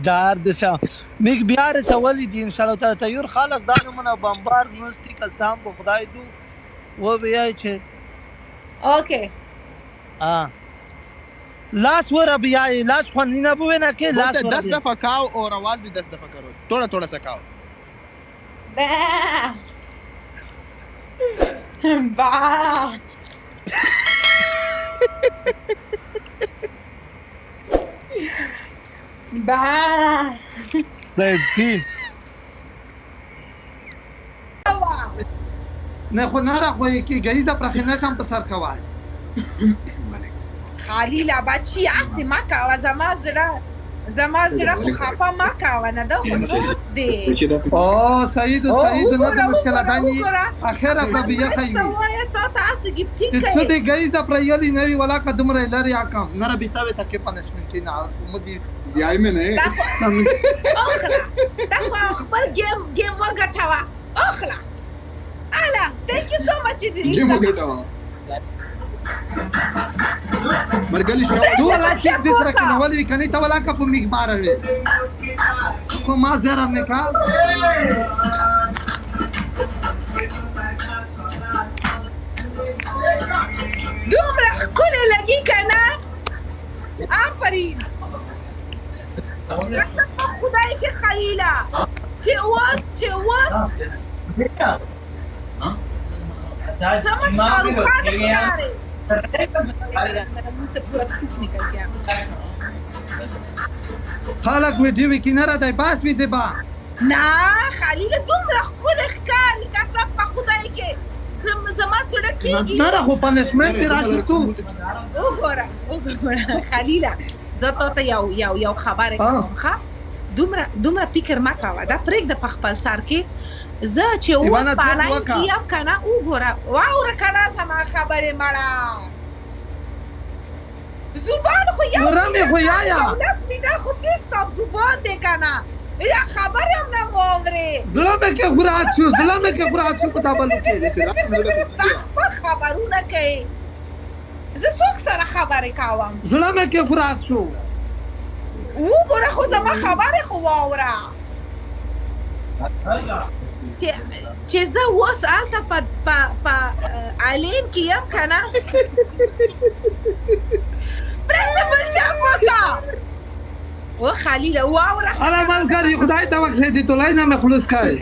دردشم میگ بیار سوالی دی انشالله تعالی تیور خالق دانمونه بمبار نوستی قسم به خدای دو و بیای چه اوکے لاس ورا بیای لاس خوانی نبوه نه که لاس बोलते ورا 10 दफा खाओ और आवाज भी 10 दफा करो थोड़ा थोड़ा सा खाओ با با زیدی نه خو نره خو یکی گئی دا پرخینه شم په سر کوای خلیل بچی اسی ما کاوه زما زړه خو خفه ما کاوه نه ده خو دوست دی او سعید نه د مشکل دانی اخره په بیا خایي وایه تا تاسو گیفټینګ څه کوي دی گئی دا پرایلی نوی ولا قدم را لري اکم نره بیتاوي تکي پنشمنت نه مدي زیای مې نه اخلا دا خو خپل گیم وګټوه اخلا الا ثانک یو سو مچ دی جیم وګټاو مرګلی شو تو ولا چې دې سره کنه ولې کني ته ولا کا په میګ ماروي خو ما زره نه کا دومره ښکلې لګي کنه آفرین قسم په خدای کې خلیله چې اوس समझ शाहरुख खान ښکاري मुझसे पूरा कुछ निकल गया خلق ویډیو کې نه را دی باس وی زبا نه خلیل دومره ښکلې ښکاري قسم په خدای کې زما زړه کېږي نه را خو پنشمنت راشي تو وګوره خلیله زه تاته یو خبره کوم ښه دومره فکر مه کوه دا پرېږده په خپل سر کې زه چې اوس په آنلاین کې یم که نه وګوره واوره که نه زما خبرې مړه زبان خو یو لس میټر خو صرف ستا زبان دی که نه یا خبرې هم نه واورې زړه مې کې خورات شو په دا بلو کې ستا خپل خبرونه کوي زه څوک سره خبرې کوم زړه مې کې خورات شو وګوره خو زما خبرې خو واوره چې زه اوس هلته په آلین کې یم که نه پرېږده بل چا پوکه و خلیله واوره حالا ملګري خدای ته وخت دی تو لای نه مخلص کای